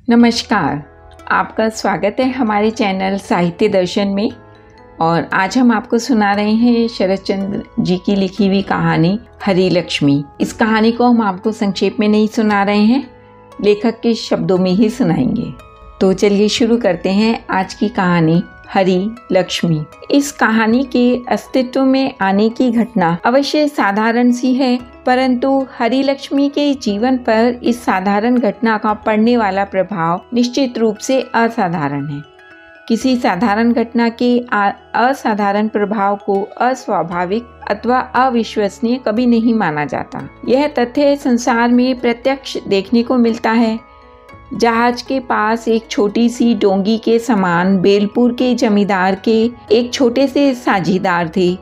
नमस्कार, आपका स्वागत है हमारे चैनल साहित्य दर्शन में। और आज हम आपको सुना रहे हैं शरद चंद्र जी की लिखी हुई कहानी हरी लक्ष्मी। इस कहानी को हम आपको संक्षेप में नहीं सुना रहे हैं, लेखक के शब्दों में ही सुनाएंगे। तो चलिए शुरू करते हैं आज की कहानी हरी लक्ष्मी। इस कहानी के अस्तित्व में आने की घटना अवश्य साधारण सी है, परंतु हरी लक्ष्मी के जीवन पर इस साधारण घटना का पड़ने वाला प्रभाव निश्चित रूप से असाधारण है। किसी साधारण घटना के असाधारण प्रभाव को अस्वाभाविक अथवा अविश्वसनीय कभी नहीं माना जाता। यह तथ्य संसार में प्रत्यक्ष देखने को मिलता है। जहाज के पास एक छोटी सी डोंगी के समान बेलपुर के जमींदार के एक छोटे से साझीदार थे।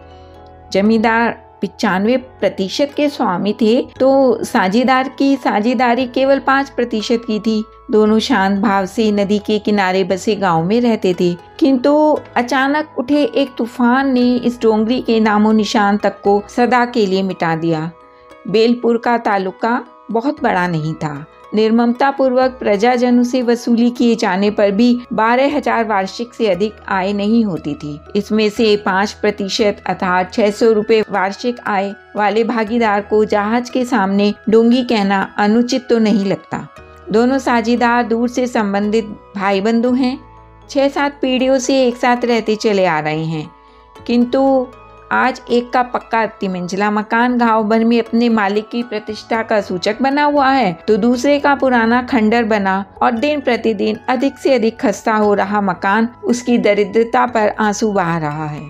जमींदार 95% के स्वामी थे, तो साझीदार की साझीदारी केवल 5% की थी। दोनों शांत भाव से नदी के किनारे बसे गांव में रहते थे, किंतु अचानक उठे एक तूफान ने इस डोंगरी के नामो निशान तक को सदा के लिए मिटा दिया। बेलपुर का तालुका बहुत बड़ा नहीं था। निर्ममता पूर्वक प्रजाजनों से वसूली किए जाने पर भी 12,000 वार्षिक से अधिक आय नहीं होती थी। इसमें से 5% अर्थात 600 रुपए वार्षिक आय वाले भागीदार को जहाज के सामने डोंगी कहना अनुचित तो नहीं लगता। दोनों साझीदार दूर से संबंधित भाई बंधु हैं। 6-7 पीढ़ियों से एक साथ रहते चले आ रहे हैं, किंतु आज एक का पक्का तिमंजिला मकान गांव भर में अपने मालिक की प्रतिष्ठा का सूचक बना हुआ है, तो दूसरे का पुराना खंडर बना और दिन प्रतिदिन अधिक से अधिक खस्ता हो रहा मकान उसकी दरिद्रता पर आंसू बहा रहा है।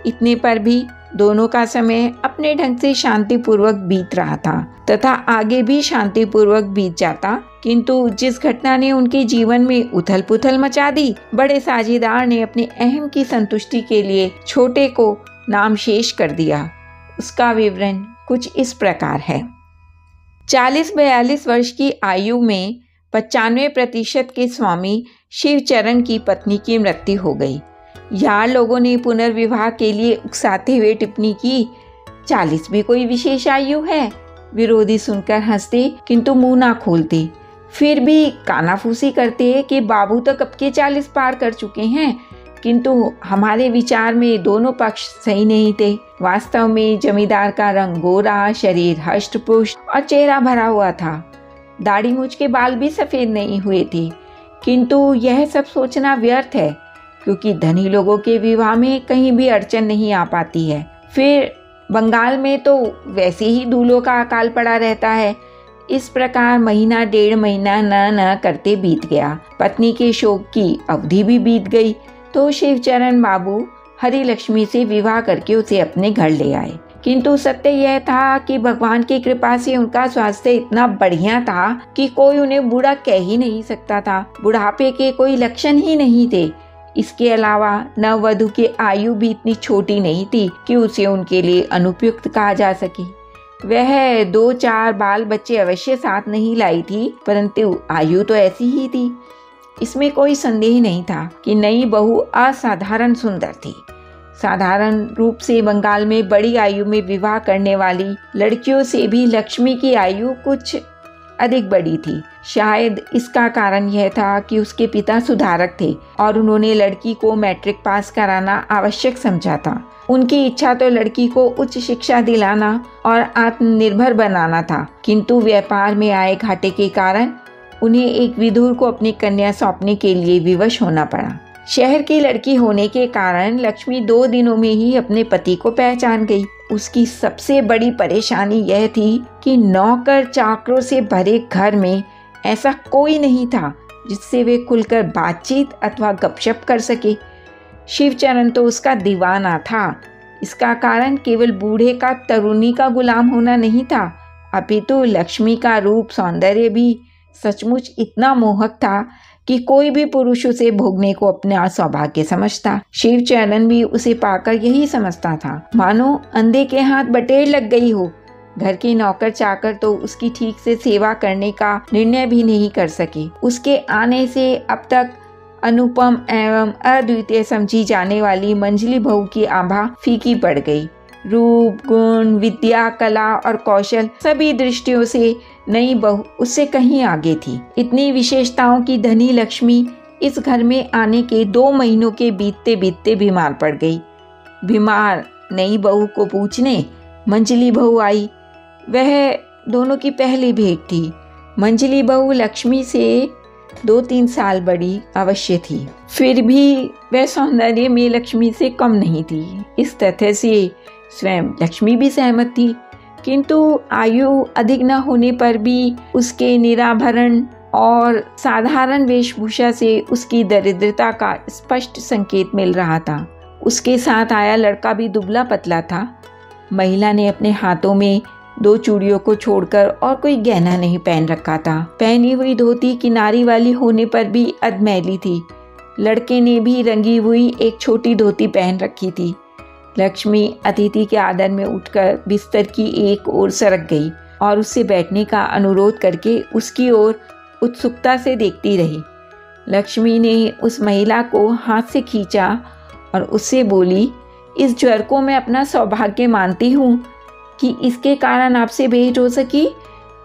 इतने पर भी दोनों का समय अपने ढंग से शांतिपूर्वक बीत रहा था तथा आगे भी शांतिपूर्वक बीत जाता, किंतु जिस घटना ने उनके जीवन में उथल पुथल मचा दी, बड़े साझीदार ने अपने अहम की संतुष्टि के लिए छोटे को नाम शेष कर दिया। उसका विवरण कुछ इस प्रकार है। 40-42 वर्ष की आयु में 95% के स्वामी शिवचरण की पत्नी की मृत्यु हो गई। यार लोगों ने पुनर्विवाह के लिए उकसाते हुए टिप्पणी की, 40 भी कोई विशेष आयु है। विरोधी सुनकर हंसते, किंतु मुंह ना खोलते। फिर भी कानाफूसी करते कि बाबू तो कब के 40 पार कर चुके हैं। किंतु हमारे विचार में दोनों पक्ष सही नहीं थे। वास्तव में जमींदार का रंग गोरा, शरीर हष्ट पुष्ट और चेहरा भरा हुआ था। दाढ़ी मूछ के बाल भी सफेद नहीं हुए थे, किंतु यह सब सोचना व्यर्थ है, क्योंकि धनी लोगों के विवाह में कहीं भी अड़चन नहीं आ पाती है। फिर बंगाल में तो वैसे ही दूल्हों का अकाल पड़ा रहता है। इस प्रकार महीना 1.5 महीना न करते बीत गया। पत्नी के शोक की अवधि भी बीत गई, तो शिवचरण बाबू हरी लक्ष्मी से विवाह करके उसे अपने घर ले आए। किंतु सत्य यह था कि भगवान की कृपा से उनका स्वास्थ्य इतना बढ़िया था कि कोई उन्हें बूढ़ा कह ही नहीं सकता था। बुढ़ापे के कोई लक्षण ही नहीं थे। इसके अलावा नववधू की आयु भी इतनी छोटी नहीं थी कि उसे उनके लिए अनुपयुक्त कहा जा सके। वह 2-4 बाल बच्चे अवश्य साथ नहीं लाई थी, परंतु आयु तो ऐसी ही थी। इसमें कोई संदेह नहीं था कि नई बहू असाधारण सुंदर थी। साधारण रूप से बंगाल में बड़ी आयु में विवाह करने वाली लड़कियों से भी लक्ष्मी की आयु कुछ अधिक बड़ी थी। शायद इसका कारण यह था कि उसके पिता सुधारक थे और उन्होंने लड़की को मैट्रिक पास कराना आवश्यक समझा था। उनकी इच्छा तो लड़की को उच्च शिक्षा दिलाना और आत्मनिर्भर बनाना था, किंतु व्यापार में आए घाटे के कारण उन्हें एक विदुर को अपनी कन्या सौंपने के लिए विवश होना पड़ा। शहर की लड़की होने के कारण लक्ष्मी 2 दिनों में ही अपने पति को पहचान गई। उसकी सबसे बड़ी परेशानी यह थी कि नौकर चाकरों से भरे घर में ऐसा कोई नहीं था जिससे वे खुलकर बातचीत अथवा गपशप कर सके। शिवचरण तो उसका दीवाना था। इसका कारण केवल बूढ़े का तरुणी का गुलाम होना नहीं था, अपितु लक्ष्मी का रूप सौंदर्य भी सचमुच इतना मोहक था कि कोई भी पुरुष उसे भोगने को अपना सौभाग्य समझता। शिवचरण भी उसे पाकर यही समझता था, मानो अंधे के हाथ बटेर लग गई हो। घर के नौकर चाकर तो उसकी ठीक से सेवा करने का निर्णय भी नहीं कर सके। उसके आने से अब तक अनुपम एवं अद्वितीय समझी जाने वाली मंझली बहू की आभा फीकी पड़ गई। रूप, गुण, विद्या, कला और कौशल सभी दृष्टियों से नई बहू उससे कहीं आगे थी। इतनी विशेषताओं की धनी लक्ष्मी इस घर में आने के 2 महीनों के बीतते बीतते बीमार पड़ गई। बीमार नई बहू को पूछने मंजली बहू आई। वह दोनों की पहली भेंट थी। मंजली बहू लक्ष्मी से 2-3 साल बड़ी अवश्य थी, फिर भी वह सौंदर्य में लक्ष्मी से कम नहीं थी। इस तथ्य से स्वयं लक्ष्मी भी सहमत थी, किंतु आयु अधिक न होने पर भी उसके निराभरण और साधारण वेशभूषा से उसकी दरिद्रता का स्पष्ट संकेत मिल रहा था। उसके साथ आया लड़का भी दुबला पतला था। महिला ने अपने हाथों में 2 चूड़ियों को छोड़कर और कोई गहना नहीं पहन रखा था। पहनी हुई धोती किनारी वाली होने पर भी अधमैली थी। लड़के ने भी रंगी हुई एक छोटी धोती पहन रखी थी। लक्ष्मी अतिथि के आदर में उठकर बिस्तर की एक ओर सरक गई और उससे बैठने का अनुरोध करके उसकी ओर उत्सुकता से देखती रही। लक्ष्मी ने उस महिला को हाथ से खींचा और उससे बोली, इस ज्वर को मैं अपना सौभाग्य मानती हूँ कि इसके कारण आपसे भेंट हो सकी,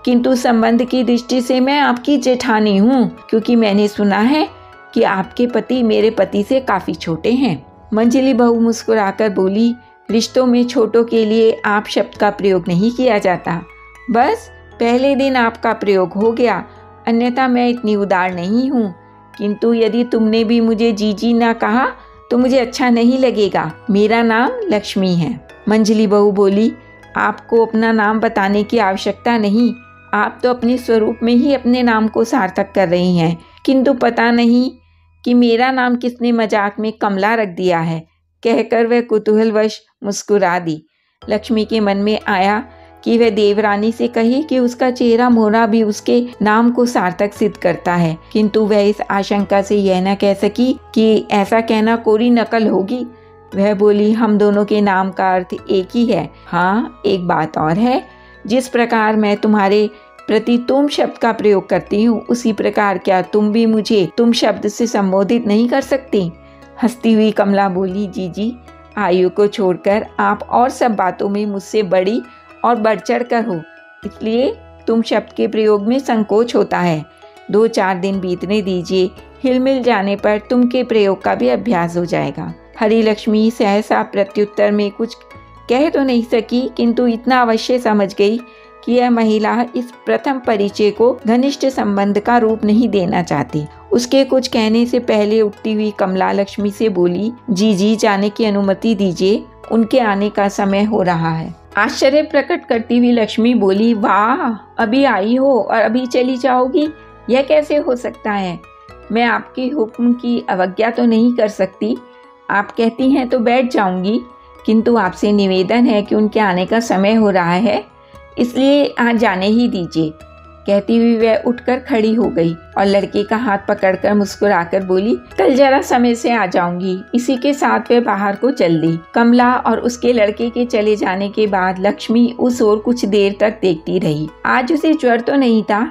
किंतु संबंध की दृष्टि से मैं आपकी जेठानी हूँ, क्योंकि मैंने सुना है कि आपके पति मेरे पति से काफ़ी छोटे हैं। मंजली बहू मुस्कुराकर बोली, रिश्तों में छोटों के लिए आप शब्द का प्रयोग नहीं किया जाता। बस पहले दिन आपका प्रयोग हो गया, अन्यथा मैं इतनी उदार नहीं हूँ। किंतु यदि तुमने भी मुझे जीजी ना कहा तो मुझे अच्छा नहीं लगेगा। मेरा नाम लक्ष्मी है। मंजली बहू बोली, आपको अपना नाम बताने की आवश्यकता नहीं। आप तो अपने स्वरूप में ही अपने नाम को सार्थक कर रही हैं, किंतु पता नहीं कि मेरा नाम किसने मजाक में कमला रख दिया है। कहकर वह कुतूहलवश मुस्कुरा दी। लक्ष्मी के मन में आया कि वह देवरानी से कहे कि उसका चेहरा मोहरा भी उसके नाम को सार्थक सिद्ध करता है, किंतु वह इस आशंका से यह न कह सकी कि ऐसा कहना कोरी नकल होगी। वह बोली, हम दोनों के नाम का अर्थ एक ही है। हाँ, एक बात और है, जिस प्रकार मैं तुम्हारे प्रति तुम शब्द का प्रयोग करती हूँ, उसी प्रकार क्या तुम भी मुझे तुम शब्द से संबोधित नहीं कर सकती? हंसती हुई कमला बोली, जीजी, आयु को छोड़कर आप और सब बातों में मुझसे बड़ी और बढ़ चढ़ कर हो, इसलिए तुम शब्द के प्रयोग में संकोच होता है। 2-4 दिन बीतने दीजिए, हिलमिल जाने पर तुम के प्रयोग का भी अभ्यास हो जाएगा। हरी लक्ष्मी सहसा प्रत्युत्तर में कुछ कह तो नहीं सकी, किंतु इतना अवश्य समझ गई कि यह महिला इस प्रथम परिचय को घनिष्ठ संबंध का रूप नहीं देना चाहती। उसके कुछ कहने से पहले उठती हुई कमला लक्ष्मी से बोली, जीजी जाने की अनुमति दीजिए, उनके आने का समय हो रहा है। आश्चर्य प्रकट करती हुई लक्ष्मी बोली, वाह, अभी आई हो और अभी चली जाओगी? यह कैसे हो सकता है? मैं आपके हुक्म की अवज्ञा तो नहीं कर सकती। आप कहती हैं तो बैठ जाऊंगी, किंतु आपसे निवेदन है कि उनके आने का समय हो रहा है, इसलिए आज जाने ही दीजिए। कहती हुई वह उठकर खड़ी हो गई और लड़के का हाथ पकड़कर मुस्कुराकर बोली, कल जरा समय से आ जाऊंगी। इसी के साथ वह बाहर को चल दी। कमला और उसके लड़के के चले जाने के बाद लक्ष्मी उस ओर कुछ देर तक देखती रही। आज उसे ज्वर तो नहीं था,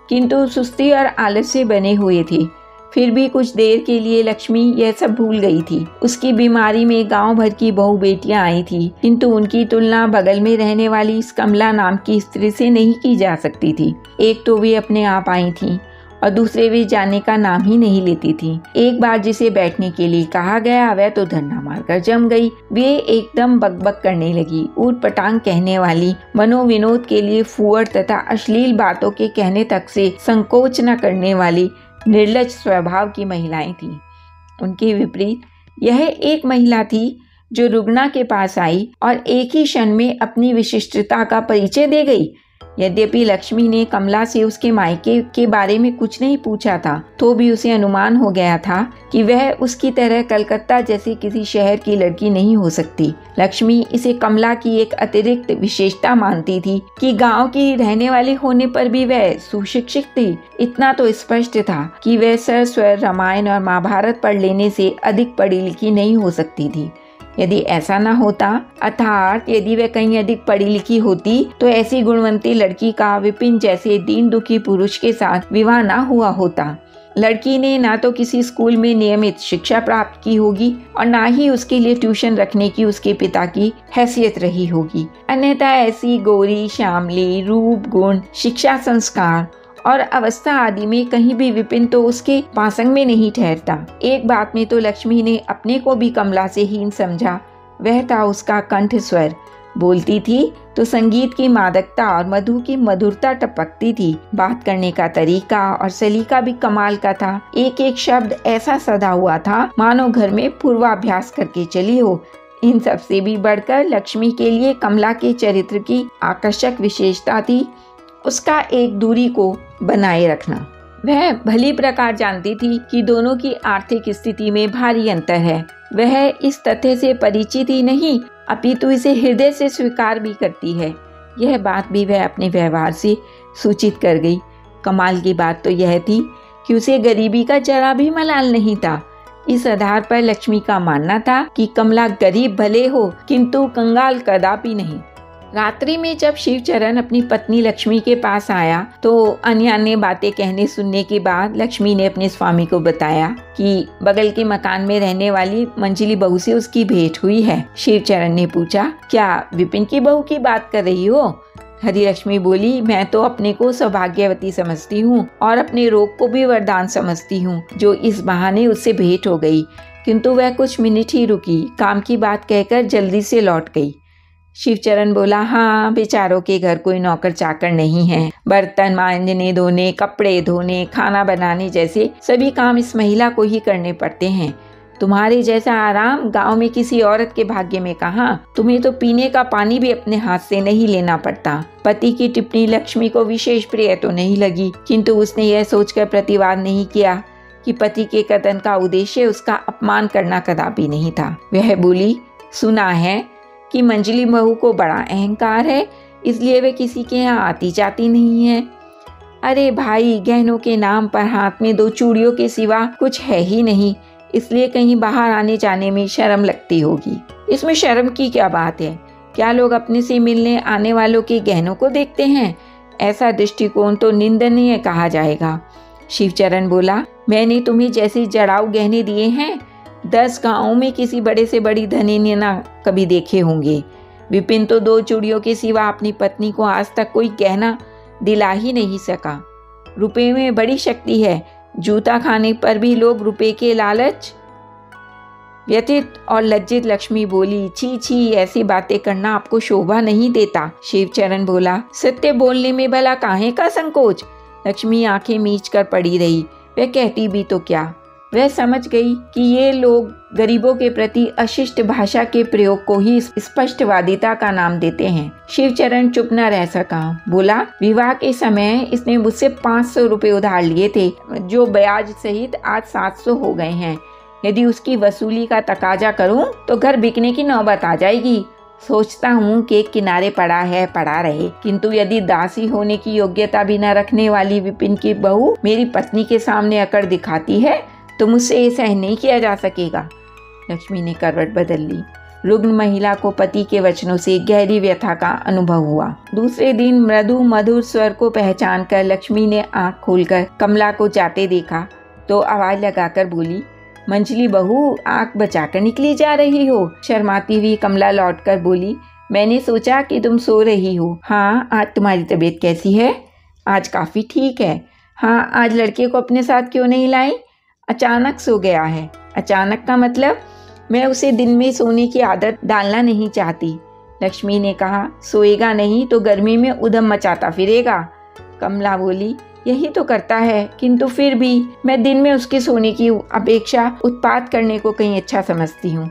किंतु सुस्ती और आलस्य बने हुए थे। फिर भी कुछ देर के लिए लक्ष्मी यह सब भूल गई थी। उसकी बीमारी में गांव भर की बहू बेटियां आई थी, किंतु उनकी तुलना बगल में रहने वाली इस कमला नाम की स्त्री से नहीं की जा सकती थी। एक तो वे अपने आप आई थी और दूसरे वे जाने का नाम ही नहीं लेती थी। एक बार जिसे बैठने के लिए कहा गया वह तो धरना मारकर जम गई। वे एकदम बकबक करने लगी। ऊट पटांग कहने वाली, मनोविनोद के लिए फुअड़ तथा अश्लील बातों के कहने तक से संकोच न करने वाली निर्लज स्वभाव की महिलाएं थीं। उनके विपरीत यह एक महिला थी जो रुग्णा के पास आई और एक ही क्षण में अपनी विशिष्टता का परिचय दे गई। यद्यपि लक्ष्मी ने कमला से उसके मायके के बारे में कुछ नहीं पूछा था, तो भी उसे अनुमान हो गया था कि वह उसकी तरह कलकत्ता जैसे किसी शहर की लड़की नहीं हो सकती। लक्ष्मी इसे कमला की एक अतिरिक्त विशेषता मानती थी कि गांव की रहने वाली होने पर भी वह सुशिक्षित थी। इतना तो स्पष्ट था कि वह सरस्वर रामायण और महाभारत पढ़ लेने से अधिक पढ़ी लिखी नहीं हो सकती थी। यदि ऐसा न होता, अर्थात यदि वह कहीं अधिक पढ़ी लिखी होती, तो ऐसी गुणवंती लड़की का विपिन जैसे दीन दुखी पुरुष के साथ विवाह न हुआ होता। लड़की ने ना तो किसी स्कूल में नियमित शिक्षा प्राप्त की होगी और ना ही उसके लिए ट्यूशन रखने की उसके पिता की हैसियत रही होगी। अन्यथा ऐसी गोरी श्यामली रूप गुण शिक्षा संस्कार और अवस्था आदि में कहीं भी विपिन तो उसके पासंग में नहीं ठहरता। एक बात में तो लक्ष्मी ने अपने को भी कमला से हीन समझा, वह था उसका कंठ स्वर। बोलती थी तो संगीत की मादकता और मधु की मधुरता टपकती थी। बात करने का तरीका और सलीका भी कमाल का था। एक एक शब्द ऐसा सदा हुआ था मानो घर में पूर्वाभ्यास करके चली हो। इन सब से भी बढ़कर लक्ष्मी के लिए कमला के चरित्र की आकर्षक विशेषता थी उसका एक दूरी को बनाए रखना। वह भली प्रकार जानती थी कि दोनों की आर्थिक स्थिति में भारी अंतर है। वह इस तथ्य से परिचित ही नहीं अपितु इसे हृदय से स्वीकार भी करती है। यह बात भी वह अपने व्यवहार से सूचित कर गई। कमाल की बात तो यह थी कि उसे गरीबी का जरा भी मलाल नहीं था। इस आधार पर लक्ष्मी का मानना था कि कमला गरीब भले हो किंतु कंगाल कदापि नहीं। रात्रि में जब शिवचरण अपनी पत्नी लक्ष्मी के पास आया तो अन्य बातें कहने सुनने के बाद लक्ष्मी ने अपने स्वामी को बताया कि बगल के मकान में रहने वाली मंजिली बहू से उसकी भेंट हुई है। शिवचरण ने पूछा, क्या विपिन की बहू की बात कर रही हो? हरिलक्ष्मी बोली, मैं तो अपने को सौभाग्यवती समझती हूँ और अपने रोग को भी वरदान समझती हूँ जो इस बहाने उससे भेंट हो गई। किंतु वह कुछ मिनट ही रुकी, काम की बात कहकर जल्दी से लौट गई। शिवचरण बोला, हाँ, बेचारों के घर कोई नौकर चाकर नहीं है। बर्तन मांजने धोने, कपड़े धोने, खाना बनाने जैसे सभी काम इस महिला को ही करने पड़ते हैं। तुम्हारे जैसा आराम गांव में किसी औरत के भाग्य में कहाँ। तुम्हें तो पीने का पानी भी अपने हाथ से नहीं लेना पड़ता। पति की टिप्पणी लक्ष्मी को विशेष प्रिय तो नहीं लगी, किंतु उसने यह सोचकर प्रतिवाद नहीं किया कि पति के कथन का उद्देश्य उसका अपमान करना कदापि नहीं था। वह बोली, सुना है कि मंजिली बहू को बड़ा अहंकार है, इसलिए वे किसी के यहाँ आती जाती नहीं है। अरे भाई, गहनों के नाम पर हाथ में 2 चूड़ियों के सिवा कुछ है ही नहीं, इसलिए कहीं बाहर आने जाने में शर्म लगती होगी। इसमें शर्म की क्या बात है? क्या लोग अपने से मिलने आने वालों के गहनों को देखते हैं? ऐसा दृष्टिकोण तो निंदनीय कहा जाएगा। शिवचरण बोला, मैंने तुम्हें जैसे जड़ाऊ गहने दिए हैं 10 गाँवों में किसी बड़े से बड़ी धनी ना कभी देखे होंगे। विपिन तो 2 चूड़ियों के सिवा अपनी पत्नी को आज तक कोई गहना दिला ही नहीं सका। रुपए में बड़ी शक्ति है, जूता खाने पर भी लोग रुपए के लालच। व्यथित और लज्जित लक्ष्मी बोली, छी छी, ऐसी बातें करना आपको शोभा नहीं देता। शिवचरण बोला, सत्य बोलने में भला काहे का संकोच? लक्ष्मी आंखें मीच कर पड़ी रही। वह कहती भी तो क्या। वह समझ गई कि ये लोग गरीबों के प्रति अशिष्ट भाषा के प्रयोग को ही स्पष्टवादिता का नाम देते हैं। शिवचरण चुप न रह सका। बोला, विवाह के समय इसने मुझसे 500 रुपए उधार लिए थे, जो ब्याज सहित आज 700 हो गए हैं। यदि उसकी वसूली का तकाजा करूं तो घर बिकने की नौबत आ जाएगी। सोचता हूँ कि किनारे पड़ा है पड़ा रहे, किंतु यदि दासी होने की योग्यता भी न रखने वाली विपिन की बहू मेरी पत्नी के सामने अकड़ दिखाती है तो मुझसे ये सहन नहीं किया जा सकेगा। लक्ष्मी ने करवट बदल ली। रुग्ण महिला को पति के वचनों से गहरी व्यथा का अनुभव हुआ। दूसरे दिन मृदु मधुर स्वर को पहचान कर लक्ष्मी ने आंख खोलकर कमला को जाते देखा तो आवाज लगाकर बोली, मंजली बहू, आंख बचाकर निकली जा रही हो? शर्माती हुई कमला लौटकर बोली, मैंने सोचा कि तुम सो रही हो। हाँ, आज तुम्हारी तबीयत कैसी है? आज काफी ठीक है। हाँ, आज लड़के को अपने साथ क्यों नहीं लाई? अचानक सो गया है। अचानक का मतलब? मैं उसे दिन में सोने की आदत डालना नहीं चाहती। लक्ष्मी ने कहा, सोएगा नहीं तो गर्मी में उधम मचाता फिरेगा। कमला बोली, यही तो करता है, किंतु फिर भी मैं दिन में उसके सोने की अपेक्षा उत्पात करने को कहीं अच्छा समझती हूँ।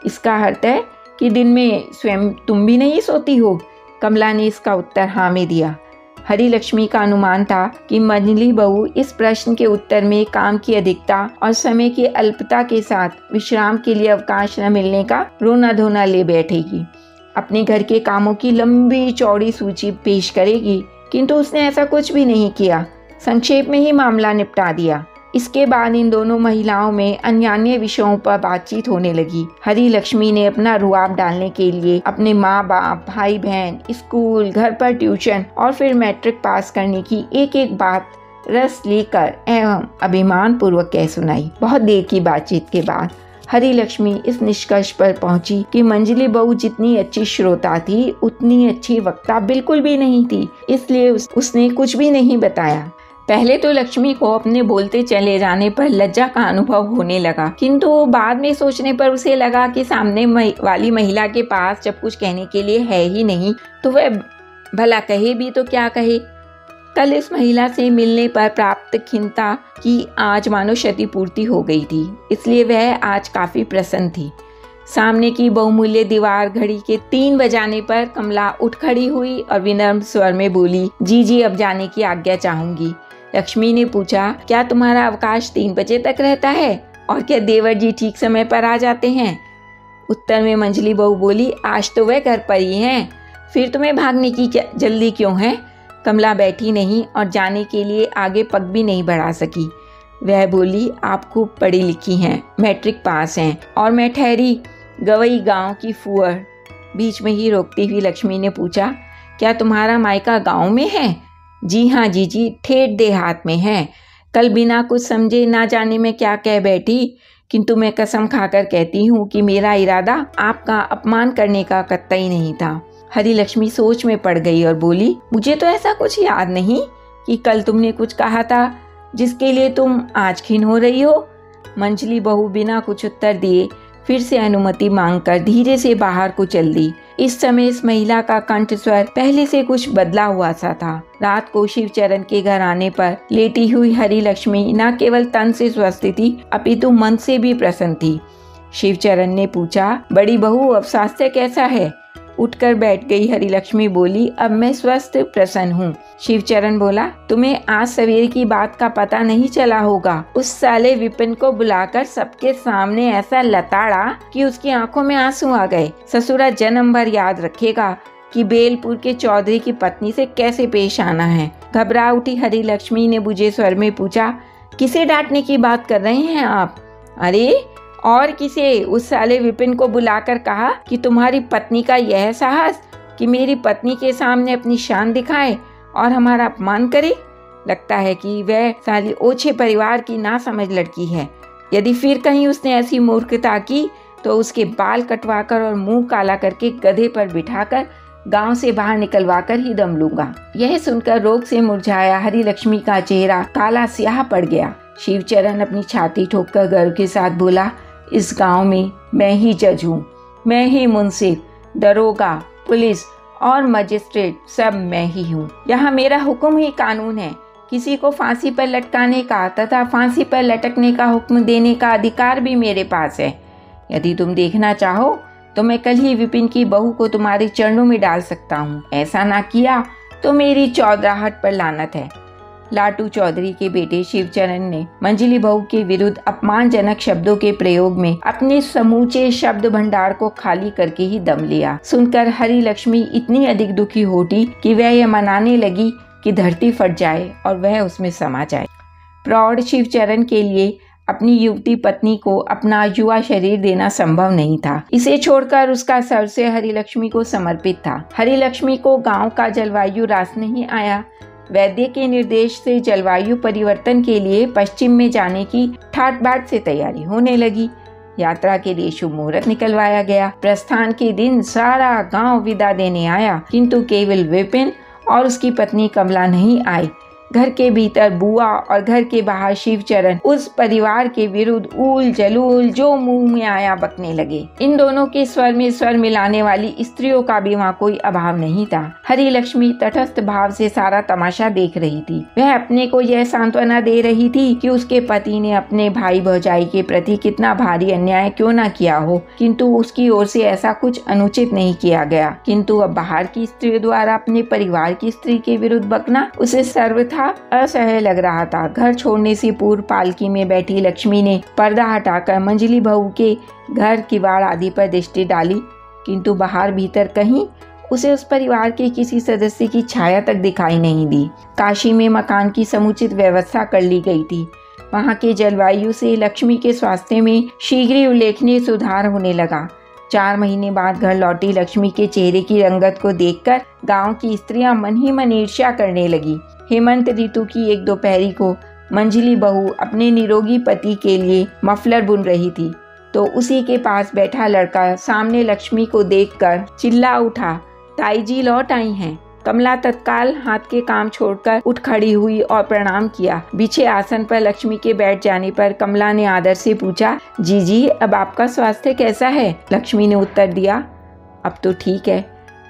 इसका अर्थ है कि दिन में स्वयं तुम भी नहीं सोती हो? कमला ने इसका उत्तर हाँ में दिया। हरिलक्ष्मी का अनुमान था कि मंजली बहू इस प्रश्न के उत्तर में काम की अधिकता और समय की अल्पता के साथ विश्राम के लिए अवकाश न मिलने का रोना धोना ले बैठेगी। अपने घर के कामों की लंबी चौड़ी सूची पेश करेगी, किंतु उसने ऐसा कुछ भी नहीं किया। संक्षेप में ही मामला निपटा दिया। इसके बाद इन दोनों महिलाओं में अन्य विषयों पर बातचीत होने लगी। हरिलक्ष्मी ने अपना रुआब डालने के लिए अपने माँ बाप, भाई बहन, स्कूल, घर पर ट्यूशन और फिर मैट्रिक पास करने की एक एक बात रस लेकर एवं अभिमान पूर्वक कह सुनाई। बहुत देर की बातचीत के बाद हरिलक्ष्मी इस निष्कर्ष पर पहुंची कि मंजली बहू जितनी अच्छी श्रोता थी उतनी अच्छी वक्ता बिल्कुल भी नहीं थी, इसलिए उसने कुछ भी नहीं बताया। पहले तो लक्ष्मी को अपने बोलते चले जाने पर लज्जा का अनुभव होने लगा, किंतु बाद में सोचने पर उसे लगा कि सामने वाली महिला के पास जब कुछ कहने के लिए है ही नहीं तो वह भला कहे भी तो क्या कहे। कल इस महिला से मिलने पर प्राप्त खिन्नता की आज मानो क्षतिपूर्ति हो गई थी, इसलिए वह आज काफी प्रसन्न थी। सामने की बहुमूल्य दीवार घड़ी के 3 बजाने पर कमला उठ खड़ी हुई और विनम्र स्वर में बोली, जी अब जाने की आज्ञा चाहूंगी। लक्ष्मी ने पूछा, क्या तुम्हारा अवकाश 3 बजे तक रहता है और क्या देवर जी ठीक समय पर आ जाते हैं? उत्तर में मंजली बहू बोली, आज तो वह घर पर ही हैं, फिर तुम्हें भागने की जल्दी क्यों है? कमला बैठी नहीं और जाने के लिए आगे पग भी नहीं बढ़ा सकी। वह बोली, आप खूब पढ़ी लिखी हैं, मैट्रिक पास हैं और मैं ठहरी गवई गांव की फुअर। बीच में ही रोकती हुई लक्ष्मी ने पूछा, क्या तुम्हारा मायका गांव में है? जी हाँ जीजी, ठेठ देहात में है। कल बिना कुछ समझे ना जाने में क्या कह बैठी, किंतु मैं कसम खाकर कहती हूँ कि मेरा इरादा आपका अपमान करने का कतई नहीं था। हरिलक्ष्मी सोच में पड़ गई और बोली, मुझे तो ऐसा कुछ याद नहीं कि कल तुमने कुछ कहा था जिसके लिए तुम आज खिन्न हो रही हो। मंजली बहू बिना कुछ उत्तर दिए फिर से अनुमति मांगकर धीरे से बाहर को चल दी। इस समय इस महिला का कंठ स्वर पहले से कुछ बदला हुआ सा था। रात को शिवचरण के घर आने पर लेटी हुई हरिलक्ष्मी न केवल तन से स्वस्थ थी अपितु मन से भी प्रसन्न थी। शिवचरण ने पूछा, बड़ी बहू अब स्वास्थ्य कैसा है? उठकर बैठ गई हरिलक्ष्मी बोली, अब मैं स्वस्थ प्रसन्न हूँ। शिवचरण बोला, तुम्हें आज सवेरे की बात का पता नहीं चला होगा। उस साले विपिन को बुलाकर सबके सामने ऐसा लताड़ा कि उसकी आंखों में आंसू आ गए। ससुरा जन्म भर याद रखेगा कि बेलपुर के चौधरी की पत्नी से कैसे पेश आना है। घबरा उठी हरिलक्ष्मी ने बुझे स्वर में पूछा, किसे डांटने की बात कर रहे हैं आप? अरे और किसे? उस साले विपिन को बुलाकर कहा कि तुम्हारी पत्नी का यह साहस कि मेरी पत्नी के सामने अपनी शान दिखाए और हमारा अपमान करे। लगता है कि वह साली ओछे परिवार की नासमझ लड़की है। यदि फिर कहीं उसने ऐसी मूर्खता की तो उसके बाल कटवाकर और मुंह काला करके गधे पर बिठाकर गांव से बाहर निकलवाकर ही दम लूंगा। यह सुनकर रोग से मुरझाया हरिलक्ष्मी का चेहरा काला स्याह पड़ गया। शिवचरण अपनी छाती ठोककर गर्व के साथ बोला, इस गांव में मैं ही जज हूँ, मैं ही मुंसिफ, दरोगा, पुलिस और मजिस्ट्रेट सब मैं ही हूँ। यहाँ मेरा हुक्म ही कानून है। किसी को फांसी पर लटकाने का तथा फांसी पर लटकने का हुक्म देने का अधिकार भी मेरे पास है। यदि तुम देखना चाहो तो मैं कल ही विपिन की बहू को तुम्हारे चरणों में डाल सकता हूँ। ऐसा ना किया तो मेरी चौधराहट पर लानत है। लाटू चौधरी के बेटे शिवचरण ने मंजली बहू के विरुद्ध अपमानजनक शब्दों के प्रयोग में अपने समूचे शब्द भंडार को खाली करके ही दम लिया। सुनकर हरिलक्ष्मी इतनी अधिक दुखी हो उठी कि वह यह मनाने लगी कि धरती फट जाए और वह उसमें समा जाए। प्रौढ़ शिवचरण के लिए अपनी युवती पत्नी को अपना युवा शरीर देना संभव नहीं था। इसे छोड़कर उसका सर्वस्व हरिलक्ष्मी को समर्पित था। हरिलक्ष्मी को गांव का जलवायु रास नहीं आया। वैद्य के निर्देश से जलवायु परिवर्तन के लिए पश्चिम में जाने की ठाट बाट से तैयारी होने लगी। यात्रा के लिए शुभ मुहूर्त निकलवाया गया। प्रस्थान के दिन सारा गांव विदा देने आया, किंतु केवल विपिन और उसकी पत्नी कमला नहीं आई। घर के भीतर बुआ और घर के बाहर शिवचरण उस परिवार के विरुद्ध ऊल जलूल जो मुंह में आया बकने लगे। इन दोनों के स्वर में स्वर मिलाने वाली स्त्रियों का भी वहाँ कोई अभाव नहीं था। हरिलक्ष्मी तटस्थ भाव से सारा तमाशा देख रही थी। वह अपने को यह सांत्वना दे रही थी कि उसके पति ने अपने भाई भौजाई के प्रति कितना भारी अन्याय क्यों न किया हो, किंतु उसकी ओर से ऐसा कुछ अनुचित नहीं किया गया। किंतु अब बाहर की स्त्रियों द्वारा अपने परिवार की स्त्री के विरुद्ध बकना उसे सर्वथा असह्य लग रहा था। घर छोड़ने से पूर्व पालकी में बैठी लक्ष्मी ने पर्दा हटाकर मंजली बहू के घर किवाड़ आदि पर दृष्टि डाली, किंतु बाहर भीतर कहीं उसे उस परिवार के किसी सदस्य की छाया तक दिखाई नहीं दी। काशी में मकान की समुचित व्यवस्था कर ली गई थी। वहाँ के जलवायु से लक्ष्मी के स्वास्थ्य में शीघ्र ही उल्लेखनीय सुधार होने लगा। 4 महीने बाद घर लौटी लक्ष्मी के चेहरे की रंगत को देखकर गांव की स्त्रियां मन ही मन ईर्ष्या करने लगी। हेमंत ऋतु की एक दोपहरी को मंजली बहू अपने निरोगी पति के लिए मफलर बुन रही थी तो उसी के पास बैठा लड़का सामने लक्ष्मी को देखकर चिल्ला उठा, ताई जी लौट आई हैं। कमला तत्काल हाथ के काम छोड़कर उठ खड़ी हुई और प्रणाम किया। पीछे आसन पर लक्ष्मी के बैठ जाने पर कमला ने आदर से पूछा, जीजी अब आपका स्वास्थ्य कैसा है? लक्ष्मी ने उत्तर दिया, अब तो ठीक है,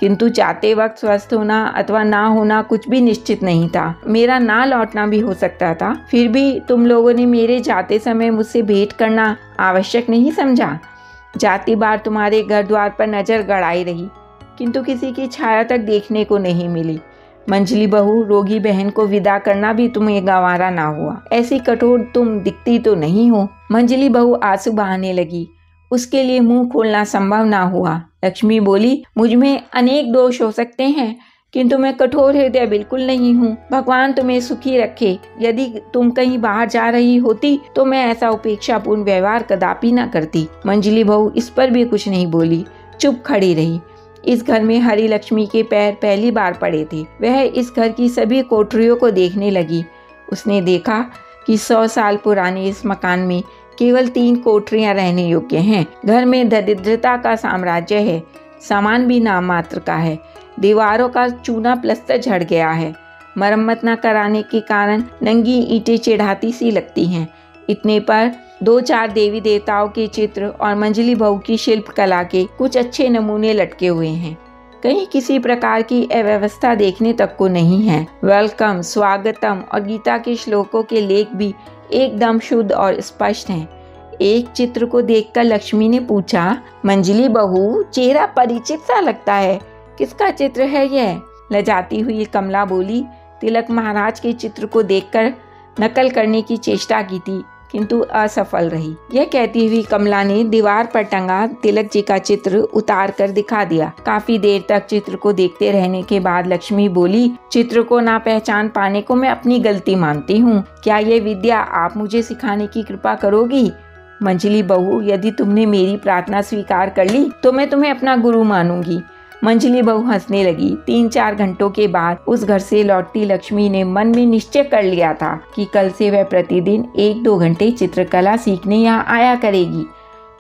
किंतु जाते वक्त स्वस्थ होना अथवा ना होना कुछ भी निश्चित नहीं था। मेरा ना लौटना भी हो सकता था, फिर भी तुम लोगों ने मेरे जाते समय मुझसे भेंट करना आवश्यक नहीं समझा। जाती बार तुम्हारे घर द्वार पर नजर गड़ाई रही, किंतु किसी की छाया तक देखने को नहीं मिली। मंजली बहू, रोगी बहन को विदा करना भी तुम्हें गंवारा ना हुआ। ऐसी कठोर तुम दिखती तो नहीं हो। मंजली बहू आंसू बहाने लगी। उसके लिए मुंह खोलना संभव ना हुआ। लक्ष्मी बोली, मुझ में अनेक दोष हो सकते हैं, किंतु मैं कठोर हृदय बिल्कुल नहीं हूँ। भगवान तुम्हें सुखी रखे। यदि तुम कहीं बाहर जा रही होती तो मैं ऐसा उपेक्षापूर्ण व्यवहार कदापि न करती। मंजली बहू इस पर भी कुछ नहीं बोली, चुप खड़ी रही। इस घर में हरी लक्ष्मी के पैर पहली बार पड़े थे। वह इस घर की सभी कोठरियों को देखने लगी। उसने देखा कि 100 साल पुराने इस मकान में केवल 3 कोठरियां रहने योग्य हैं। घर में दरिद्रता का साम्राज्य है। सामान भी नाम मात्र का है। दीवारों का चूना प्लस्तर झड़ गया है। मरम्मत न कराने के कारण नंगी ईंटें चिढ़ाती सी लगती हैं। इतने पर 2-4 देवी देवताओं के चित्र और मंजली बहू की शिल्प कला के कुछ अच्छे नमूने लटके हुए हैं। कहीं किसी प्रकार की अव्यवस्था देखने तक को नहीं है। वेलकम, स्वागतम और गीता के श्लोकों के लेख भी एकदम शुद्ध और स्पष्ट हैं। एक चित्र को देखकर लक्ष्मी ने पूछा, मंजली बहू चेहरा परिचित सा लगता है, किसका चित्र है यह? लजाती हुई कमला बोली, तिलक महाराज के चित्र को देखकर नकल करने की चेष्टा की थी, किंतु असफल रही। यह कहती हुई कमला ने दीवार पर टंगा तिलक जी का चित्र उतार कर दिखा दिया। काफी देर तक चित्र को देखते रहने के बाद लक्ष्मी बोली, चित्र को ना पहचान पाने को मैं अपनी गलती मानती हूँ। क्या ये विद्या आप मुझे सिखाने की कृपा करोगी? मंजली बहू, यदि तुमने मेरी प्रार्थना स्वीकार कर ली तो मैं तुम्हें अपना गुरु मानूंगी। मंजली बहू हंसने लगी। 3-4 घंटों के बाद उस घर से लौटती लक्ष्मी ने मन में निश्चय कर लिया था कि कल से वह प्रतिदिन 1-2 घंटे चित्रकला सीखने यहाँ आया करेगी।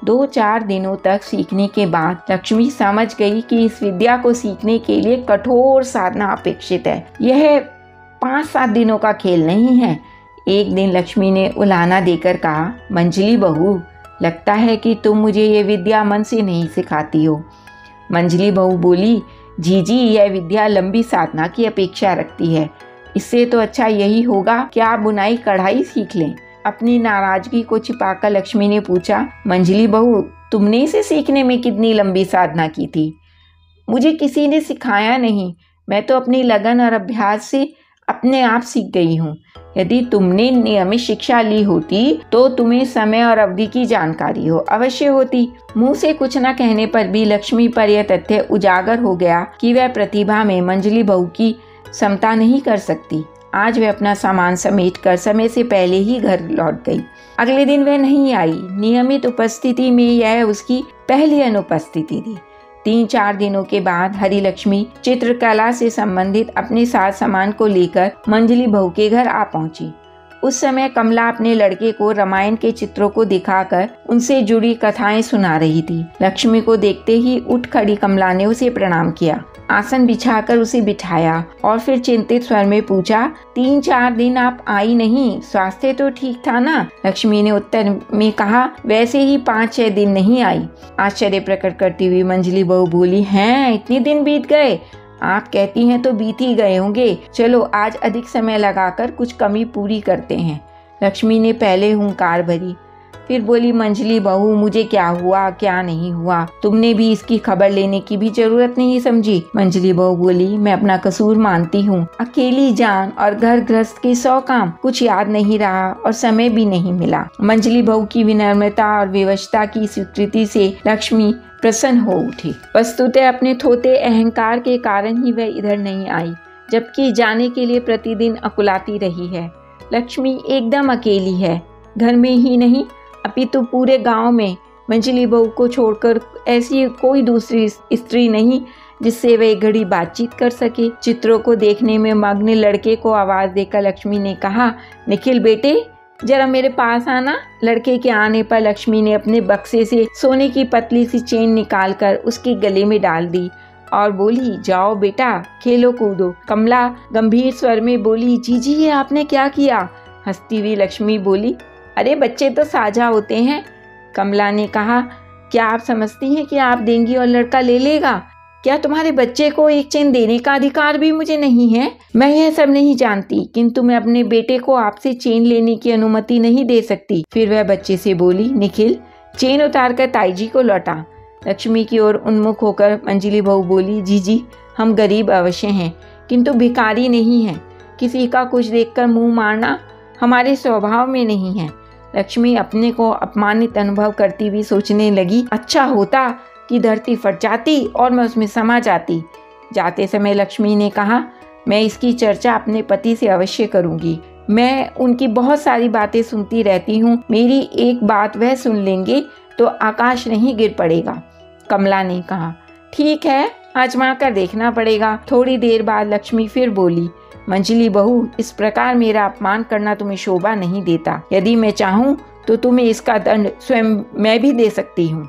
2-4 दिनों तक सीखने के बाद लक्ष्मी समझ गई कि इस विद्या को सीखने के लिए कठोर साधना अपेक्षित है। यह 5-7 दिनों का खेल नहीं है। एक दिन लक्ष्मी ने उलाहना देकर कहा, मंजली बहू, लगता है कि तुम मुझे ये विद्या मन से नहीं सिखाती हो। मंजली बहू बोली, जीजी यह विद्या लंबी साधना की अपेक्षा रखती है। इससे तो अच्छा यही होगा कि आप बुनाई कढ़ाई सीख लें। अपनी नाराजगी को छिपाकर लक्ष्मी ने पूछा, मंजली बहू, तुमने इसे सीखने में कितनी लंबी साधना की थी? मुझे किसी ने सिखाया नहीं, मैं तो अपनी लगन और अभ्यास से अपने आप सीख गई हूँ। यदि तुमने नियमित शिक्षा ली होती तो तुम्हें समय और अवधि की जानकारी अवश्य होती। मुंह से कुछ न कहने पर भी लक्ष्मी पर यह तथ्य उजागर हो गया कि वह प्रतिभा में मंजली बहू की समता नहीं कर सकती। आज वह अपना सामान समेटकर समय से पहले ही घर लौट गई। अगले दिन वह नहीं आई। नियमित उपस्थिति में यह उसकी पहली अनुपस्थिति थी। 3-4 दिनों के बाद हरी लक्ष्मी चित्रकला से संबंधित अपने साथ सामान को लेकर मंजली बहू के घर आ पहुंची। उस समय कमला अपने लड़के को रामायण के चित्रों को दिखाकर उनसे जुड़ी कथाएं सुना रही थी। लक्ष्मी को देखते ही उठ खड़ी कमला ने उसे प्रणाम किया, आसन बिछाकर उसे बिठाया और फिर चिंतित स्वर में पूछा, 3-4 दिन आप आई नहीं, स्वास्थ्य तो ठीक था ना? लक्ष्मी ने उत्तर में कहा, वैसे ही 5-6 दिन नहीं आई। आश्चर्य प्रकट करती हुई मंजली बहू बोली, हैं इतने दिन बीत गए? आप कहती हैं तो बीत ही गए होंगे। चलो आज अधिक समय लगाकर कुछ कमी पूरी करते हैं। लक्ष्मी ने पहले हुंकार भरी, फिर बोली, मंजली बहू, मुझे क्या हुआ क्या नहीं हुआ तुमने भी इसकी खबर लेने की भी जरूरत नहीं समझी। मंजली बहू बोली, मैं अपना कसूर मानती हूँ। अकेली जान और घर गृहस्थ के 100 काम, कुछ याद नहीं रहा और समय भी नहीं मिला। मंजली बहू की विनम्रता और विवशता की स्वीकृति से लक्ष्मी प्रसन्न हो उठी। वस्तुतः अपने थोते अहंकार के कारण ही वह इधर नहीं आई, जबकि जाने के लिए प्रतिदिन अकुलाती रही है। लक्ष्मी एकदम अकेली है, घर में ही नहीं अपितु पूरे गांव में। मंजली बहू को छोड़कर ऐसी कोई दूसरी स्त्री नहीं जिससे वह एक घड़ी बातचीत कर सके। चित्रों को देखने में मग्न लड़के को आवाज़ देकर लक्ष्मी ने कहा, निखिल बेटे जरा मेरे पास आना। लड़के के आने पर लक्ष्मी ने अपने बक्से से सोने की पतली सी चेन निकालकर उसके गले में डाल दी और बोली, जाओ बेटा खेलो कूदो। कमला गंभीर स्वर में बोली, जीजी ये आपने क्या किया? हंसती हुई लक्ष्मी बोली, अरे बच्चे तो साझा होते हैं। कमला ने कहा, क्या आप समझती हैं कि आप देंगी और लड़का ले लेगा? क्या तुम्हारे बच्चे को एक चेन देने का अधिकार भी मुझे नहीं है? मैं यह सब नहीं जानती, किंतु मैं अपने बेटे को आपसे चेन लेने की अनुमति नहीं दे सकती। फिर वह बच्चे से बोली, निखिल चेन उतारकर ताई जी को लौटा। लक्ष्मी की ओर उन्मुख होकर मंजली बहू बोली, जीजी हम गरीब अवश्य हैं किंतु भिखारी नहीं हैं। किसी का कुछ देखकर मुंह मारना हमारे स्वभाव में नहीं है। लक्ष्मी अपने को अपमानित अनुभव करती हुई सोचने लगी, अच्छा होता कि धरती फट जाती और मैं उसमें समा जाती। जाते समय लक्ष्मी ने कहा, मैं इसकी चर्चा अपने पति से अवश्य करूंगी। मैं उनकी बहुत सारी बातें सुनती रहती हूँ, मेरी एक बात वह सुन लेंगे तो आकाश नहीं गिर पड़ेगा। कमला ने कहा, ठीक है आजमा कर देखना पड़ेगा। थोड़ी देर बाद लक्ष्मी फिर बोली, मंजली बहू इस प्रकार मेरा अपमान करना तुम्हें शोभा नहीं देता। यदि मैं चाहूँ तो तुम्हें इसका दंड स्वयं मैं भी दे सकती हूँ।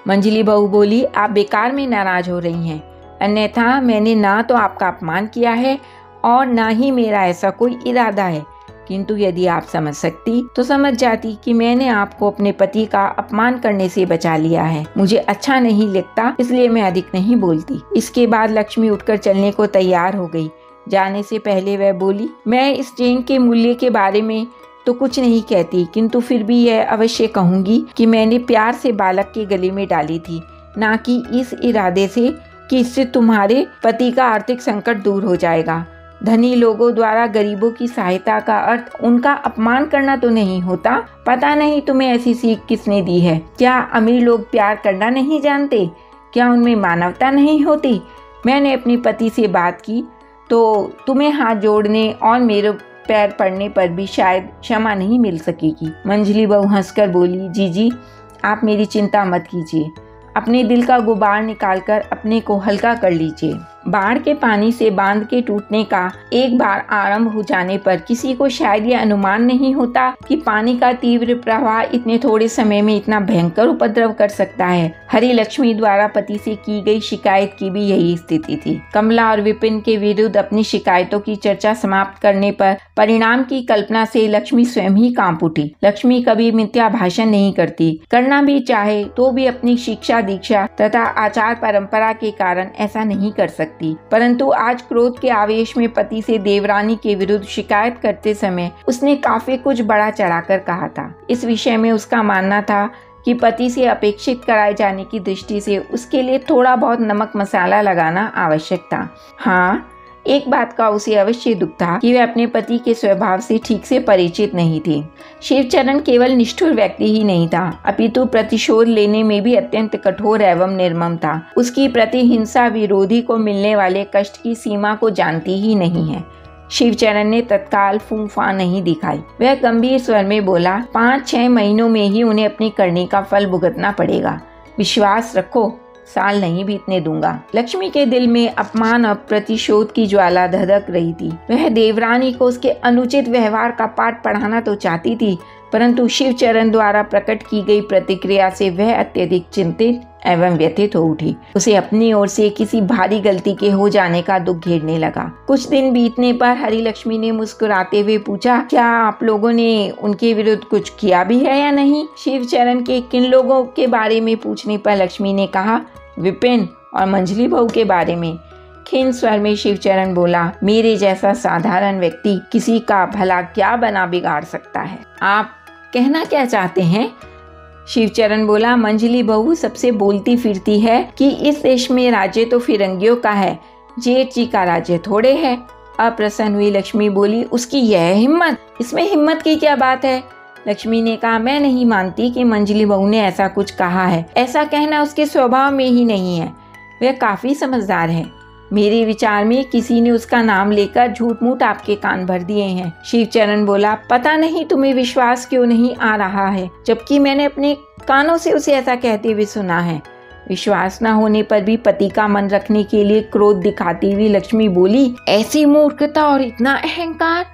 मंजली बहू बोली, आप बेकार में नाराज हो रही हैं, अन्यथा मैंने ना तो आपका अपमान किया है और ना ही मेरा ऐसा कोई इरादा है। किंतु यदि आप समझ सकती तो समझ जाती कि मैंने आपको अपने पति का अपमान करने से बचा लिया है। मुझे अच्छा नहीं लगता इसलिए मैं अधिक नहीं बोलती। इसके बाद लक्ष्मी उठकर चलने को तैयार हो गई। जाने से पहले वह बोली, मैं इस चेन के मूल्य के बारे में तो कुछ नहीं कहती, किंतु फिर भी यह अवश्य कहूंगी कि मैंने प्यार से बालक के गले में डाली थी, ना कि इस इरादे से कि इससे तुम्हारे पति का आर्थिक संकट दूर हो जाएगा। धनी लोगों द्वारा गरीबों की सहायता का अर्थ उनका अपमान करना तो नहीं होता। पता नहीं तुम्हें ऐसी सीख किसने दी है। क्या अमीर लोग प्यार करना नहीं जानते? क्या उनमें मानवता नहीं होती? मैंने अपने पति से बात की तो तुम्हें हाथ जोड़ने और मेरे पैर पड़ने पर भी शायद क्षमा नहीं मिल सकेगी। मंजली बहू हंसकर बोली, जीजी आप मेरी चिंता मत कीजिए, अपने दिल का गुबार निकालकर अपने को हल्का कर लीजिए। बाढ़ के पानी से बांध के टूटने का एक बार आरंभ हो जाने पर किसी को शायद यह अनुमान नहीं होता कि पानी का तीव्र प्रवाह इतने थोड़े समय में इतना भयंकर उपद्रव कर सकता है। हरी लक्ष्मी द्वारा पति से की गई शिकायत की भी यही स्थिति थी। कमला और विपिन के विरुद्ध अपनी शिकायतों की चर्चा समाप्त करने पर परिणाम की कल्पना से लक्ष्मी स्वयं ही कांप उठी। लक्ष्मी कभी मिथ्या भाषण नहीं करती, करना भी चाहे तो भी अपनी शिक्षा दीक्षा तथा आचार परंपरा के कारण ऐसा नहीं कर सकती। परंतु आज क्रोध के आवेश में पति से देवरानी के विरुद्ध शिकायत करते समय उसने काफी कुछ बड़ा चढ़ाकर कहा था। इस विषय में उसका मानना था कि पति से अपेक्षित कराए जाने की दृष्टि से उसके लिए थोड़ा बहुत नमक मसाला लगाना आवश्यक था। हाँ, एक बात का उसे अवश्य दुख था कि वह अपने पति के स्वभाव से ठीक से परिचित नहीं थी। शिवचरण केवल निष्ठुर व्यक्ति ही नहीं था, अपितु प्रतिशोध लेने में भी अत्यंत कठोर एवं निर्मम था। उसकी प्रतिहिंसा विरोधी को मिलने वाले कष्ट की सीमा को जानती ही नहीं है। शिवचरण ने तत्काल फूंफा नहीं दिखाई। वह गंभीर स्वर में बोला, 5-6 महीनों में ही उन्हें अपनी करनी का फल भुगतना पड़ेगा। विश्वास रखो, साल नहीं बीतने दूंगा। लक्ष्मी के दिल में अपमान और प्रतिशोध की ज्वाला धधक रही थी। वह देवरानी को उसके अनुचित व्यवहार का पाठ पढ़ाना तो चाहती थी, परंतु शिवचरण द्वारा प्रकट की गई प्रतिक्रिया से वह अत्यधिक चिंतित एवं व्यथित हो उठी। उसे अपनी ओर से किसी भारी गलती के हो जाने का दुख घेरने लगा। कुछ दिन बीतने पर हरी लक्ष्मी ने मुस्कुराते हुए पूछा, क्या आप लोगों ने उनके विरुद्ध कुछ किया भी है या नहीं? शिवचरण के किन लोगों के बारे में पूछने पर लक्ष्मी ने कहा, विपिन और मंजली बहू के बारे में। खिन्न स्वर में शिवचरण बोला, मेरे जैसा साधारण व्यक्ति किसी का भला क्या बना बिगाड़ सकता है? आप कहना क्या चाहते हैं? शिवचरण बोला, मंजली बहू सबसे बोलती फिरती है कि इस देश में राज्य तो फिरंगियों का है, जेठ जी का राज्य थोड़े है। अप्रसन्न हुई लक्ष्मी बोली, उसकी यह हिम्मत, इसमें हिम्मत की क्या बात है? लक्ष्मी ने कहा, मैं नहीं मानती कि मंजली बहू ने ऐसा कुछ कहा है। ऐसा कहना उसके स्वभाव में ही नहीं है। वह काफी समझदार है। मेरे विचार में किसी ने उसका नाम लेकर झूठ मूठ आपके कान भर दिए हैं। शिवचरण बोला, पता नहीं तुम्हें विश्वास क्यों नहीं आ रहा है, जबकि मैंने अपने कानों से उसे ऐसा कहते हुए सुना है। विश्वास न होने पर भी पति का मन रखने के लिए क्रोध दिखाती हुई लक्ष्मी बोली, ऐसी मूर्खता और इतना अहंकार!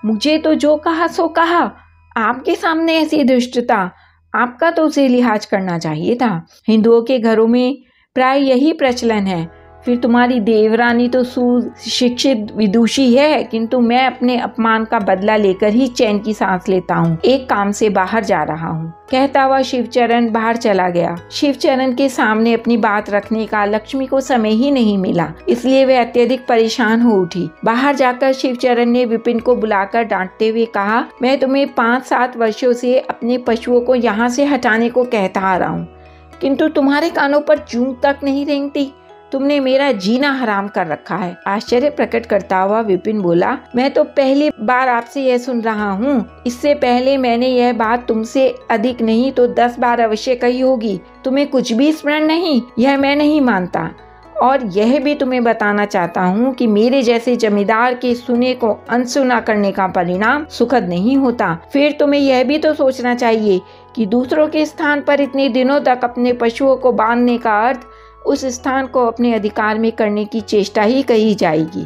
मुझे तो जो कहा सो कहा, आपके सामने ऐसी दुष्टता! आपका तो उसे लिहाज करना चाहिए था। हिंदुओं के घरों में प्राय यही प्रचलन है। फिर तुम्हारी देवरानी तो सुशिक्षित विदुषी है, किंतु मैं अपने अपमान का बदला लेकर ही चैन की सांस लेता हूँ। एक काम से बाहर जा रहा हूँ। कहता हुआ शिवचरण बाहर चला गया। शिवचरण के सामने अपनी बात रखने का लक्ष्मी को समय ही नहीं मिला, इसलिए वह अत्यधिक परेशान हो उठी। बाहर जाकर शिवचरण ने विपिन को बुलाकर डांटते हुए कहा, मैं तुम्हें 5-7 वर्षों से अपने पशुओं को यहाँ से हटाने को कहता आ रहा हूँ, किंतु तुम्हारे कानों पर जूं तक नहीं रेंगती। तुमने मेरा जीना हराम कर रखा है। आश्चर्य प्रकट करता हुआ विपिन बोला, मैं तो पहली बार आपसे यह सुन रहा हूँ। इससे पहले मैंने यह बात तुमसे अधिक नहीं तो 10 बार अवश्य कही होगी। तुम्हें कुछ भी स्मरण नहीं, यह मैं नहीं मानता। और यह भी तुम्हें बताना चाहता हूँ कि मेरे जैसे जमींदार के सुने को अनसुना करने का परिणाम सुखद नहीं होता। फिर तुम्हें यह भी तो सोचना चाहिए कि दूसरों के स्थान पर इतने दिनों तक अपने पशुओं को बांधने का अर्थ उस स्थान को अपने अधिकार में करने की चेष्टा ही कही जाएगी।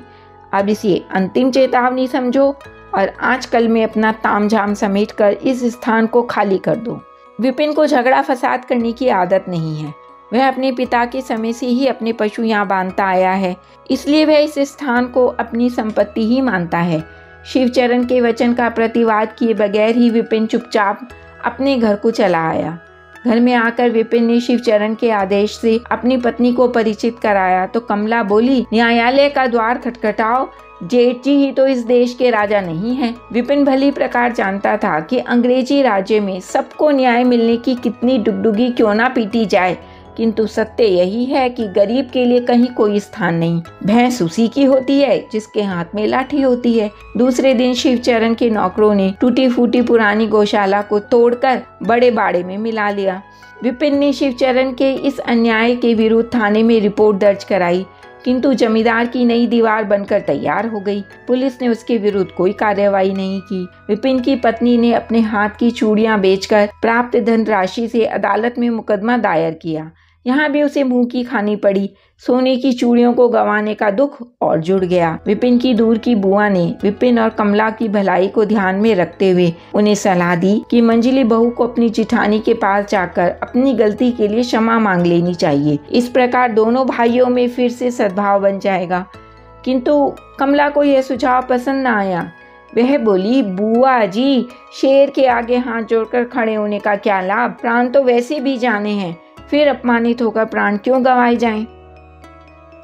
अब इसे अंतिम चेतावनी समझो और आजकल में अपना तामझाम समेटकर इस स्थान को खाली कर दो। विपिन को झगड़ा फसाद करने की आदत नहीं है। वह अपने पिता के समय से ही अपने पशु यहाँ बांधता आया है, इसलिए वह इस स्थान को अपनी संपत्ति ही मानता है। शिवचरण के वचन का प्रतिवाद किए बगैर ही विपिन चुपचाप अपने घर को चला आया। घर में आकर विपिन ने शिवचरण के आदेश से अपनी पत्नी को परिचित कराया तो कमला बोली, न्यायालय का द्वार खटखटाओ, जेठ जी ही तो इस देश के राजा नहीं हैं। विपिन भली प्रकार जानता था कि अंग्रेजी राज्य में सबको न्याय मिलने की कितनी डुगडुगी क्यों ना पीटी जाए, किंतु सत्य यही है कि गरीब के लिए कहीं कोई स्थान नहीं। भैंस उसी की होती है जिसके हाथ में लाठी होती है। दूसरे दिन शिवचरण के नौकरों ने टूटी फूटी पुरानी गौशाला को तोड़कर बड़े बाड़े में मिला लिया। विपिन ने शिवचरण के इस अन्याय के विरुद्ध थाने में रिपोर्ट दर्ज कराई, किंतु जमींदार की नई दीवार बनकर तैयार हो गई। पुलिस ने उसके विरुद्ध कोई कार्रवाई नहीं की। विपिन की पत्नी ने अपने हाथ की चूड़ियां बेचकर प्राप्त धनराशि से अदालत में मुकदमा दायर किया। यहाँ भी उसे मुंह की खानी पड़ी। सोने की चूड़ियों को गंवाने का दुख और जुड़ गया। विपिन की दूर की बुआ ने विपिन और कमला की भलाई को ध्यान में रखते हुए उन्हें सलाह दी कि मंजली बहू को अपनी जिठानी के पास जाकर अपनी गलती के लिए क्षमा मांग लेनी चाहिए। इस प्रकार दोनों भाइयों में फिर से सद्भाव बन जाएगा। किंतु कमला को यह सुझाव पसंद न आया। वह बोली, बुआ जी, शेर के आगे हाथ जोड़कर खड़े होने का क्या लाभ? प्राण तो वैसे भी जाने हैं, फिर अपमानित होकर प्राण क्यों गंवाए जाएं?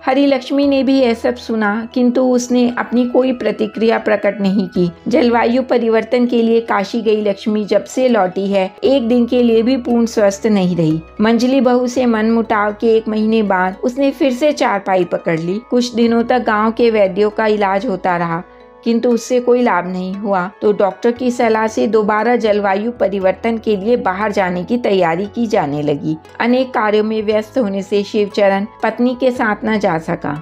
हरिलक्ष्मी ने भी यह सब सुना, किंतु उसने अपनी कोई प्रतिक्रिया प्रकट नहीं की। जलवायु परिवर्तन के लिए काशी गई लक्ष्मी जब से लौटी है, एक दिन के लिए भी पूर्ण स्वस्थ नहीं रही। मंजली बहू से मनमुटाव के 1 महीने बाद उसने फिर से चारपाई पकड़ ली। कुछ दिनों तक गांव के वैद्यों का इलाज होता रहा, किंतु उससे कोई लाभ नहीं हुआ, तो डॉक्टर की सलाह से दोबारा जलवायु परिवर्तन के लिए बाहर जाने की तैयारी की जाने लगी। अनेक कार्यों में व्यस्त होने से शिवचरण पत्नी के साथ न जा सका।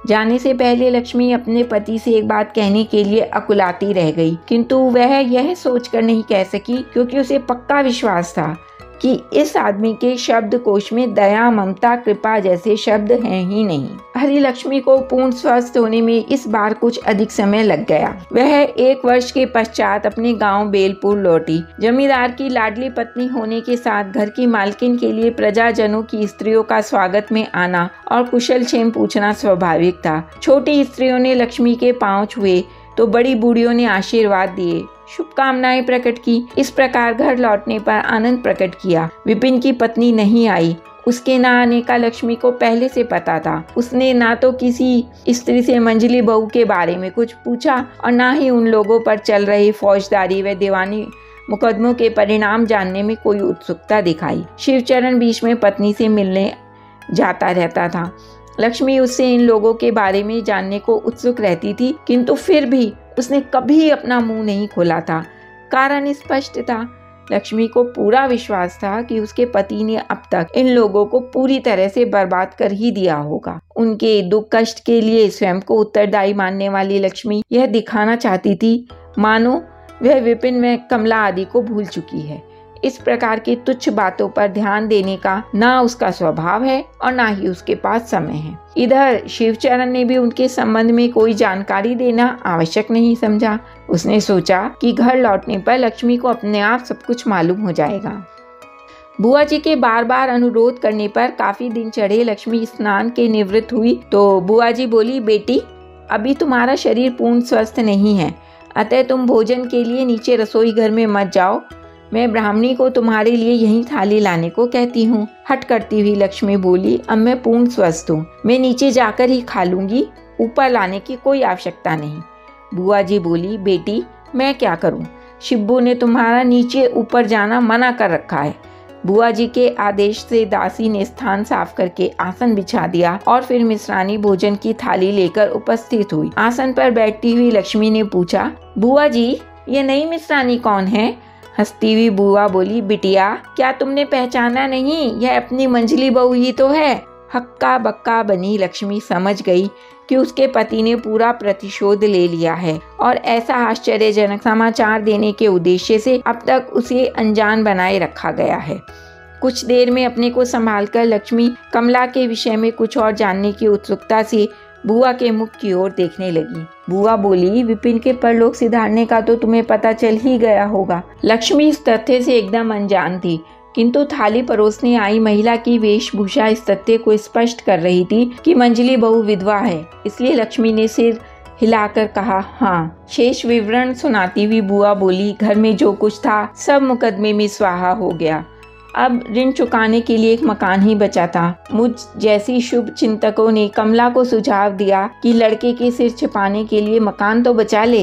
जाने से पहले लक्ष्मी अपने पति से एक बात कहने के लिए अकुलाती रह गई, किंतु वह यह सोचकर नहीं कह सकी, क्योंकि उसे पक्का विश्वास था कि इस आदमी के शब्द कोश में दया, ममता, कृपा जैसे शब्द हैं ही नहीं। हरिलक्ष्मी को पूर्ण स्वस्थ होने में इस बार कुछ अधिक समय लग गया। वह 1 वर्ष के पश्चात अपने गांव बेलपुर लौटी। जमींदार की लाडली पत्नी होने के साथ घर की मालकिन के लिए प्रजाजनों की स्त्रियों का स्वागत में आना और कुशल क्षेम पूछना स्वाभाविक था। छोटी स्त्रियों ने लक्ष्मी के पांव छुए तो बड़ी बूढ़ियों ने आशीर्वाद दिए, शुभकामनाएं प्रकट की। इस प्रकार घर लौटने पर आनंद प्रकट किया। विपिन की पत्नी नहीं आई। उसके न आने का लक्ष्मी को पहले से पता था। उसने ना तो किसी स्त्री से मंजली बहू के बारे में कुछ पूछा और ना ही उन लोगों पर चल रही फौजदारी व दीवानी मुकदमों के परिणाम जानने में कोई उत्सुकता दिखाई। शिवचरण बीच में पत्नी से मिलने जाता रहता था। लक्ष्मी उससे इन लोगों के बारे में जानने को उत्सुक रहती थी, किंतु फिर भी उसने कभी अपना मुंह नहीं खोला था। कारण स्पष्ट था, लक्ष्मी को पूरा विश्वास था कि उसके पति ने अब तक इन लोगों को पूरी तरह से बर्बाद कर ही दिया होगा। उनके दुख कष्ट के लिए स्वयं को उत्तरदायी मानने वाली लक्ष्मी यह दिखाना चाहती थी मानो वह विपिन में कमला आदि को भूल चुकी है। इस प्रकार की तुच्छ बातों पर ध्यान देने का ना उसका स्वभाव है और ना ही उसके पास समय है। इधर शिवचरण ने भी उनके संबंध में कोई जानकारी देना आवश्यक नहीं समझा। उसने सोचा कि घर लौटने पर लक्ष्मी को अपने आप सब कुछ मालूम हो जाएगा। बुआ जी के बार बार अनुरोध करने पर काफी दिन चढ़े लक्ष्मी स्नान के निवृत्त हुई तो बुआ जी बोली, बेटी अभी तुम्हारा शरीर पूर्ण स्वस्थ नहीं है, अतः तुम भोजन के लिए नीचे रसोई घर में मत जाओ। मैं ब्राह्मणी को तुम्हारे लिए यही थाली लाने को कहती हूँ। हट करती हुई लक्ष्मी बोली, अब मैं पूर्ण स्वस्थ हूँ, मैं नीचे जाकर ही खा लूंगी, ऊपर लाने की कोई आवश्यकता नहीं। बुआ जी बोली, बेटी मैं क्या करूँ, शिब्बू ने तुम्हारा नीचे ऊपर जाना मना कर रखा है। बुआ जी के आदेश से दासी ने स्थान साफ करके आसन बिछा दिया और फिर मिश्रानी भोजन की थाली लेकर उपस्थित हुई। आसन पर बैठती हुई लक्ष्मी ने पूछा, बुआ जी ये नई मिश्रानी कौन है? हंसती हुई बुआ बोली, बिटिया क्या तुमने पहचाना नहीं, यह अपनी मंझली बहू ही तो है। हक्का बक्का बनी लक्ष्मी समझ गई कि उसके पति ने पूरा प्रतिशोध ले लिया है और ऐसा आश्चर्यजनक समाचार देने के उद्देश्य से अब तक उसे अनजान बनाए रखा गया है। कुछ देर में अपने को संभालकर लक्ष्मी कमला के विषय में कुछ और जानने की उत्सुकता से बुआ के मुख की ओर देखने लगी। बुआ बोली, विपिन के परलोक सिधारने का तो तुम्हें पता चल ही गया होगा। लक्ष्मी इस तथ्य से एकदम अनजान थी, किंतु थाली परोसने आई महिला की वेशभूषा इस तथ्य को स्पष्ट कर रही थी कि मंझली बहू विधवा है। इसलिए लक्ष्मी ने सिर हिलाकर कहा, हाँ। शेष विवरण सुनाती हुई बुआ बोली, घर में जो कुछ था सब मुकदमे में स्वाहा हो गया। अब ऋण चुकाने के लिए एक मकान ही बचा था। मुझ जैसी शुभ चिंतकों ने कमला को सुझाव दिया कि लड़के के सिर छिपाने के लिए मकान तो बचा ले।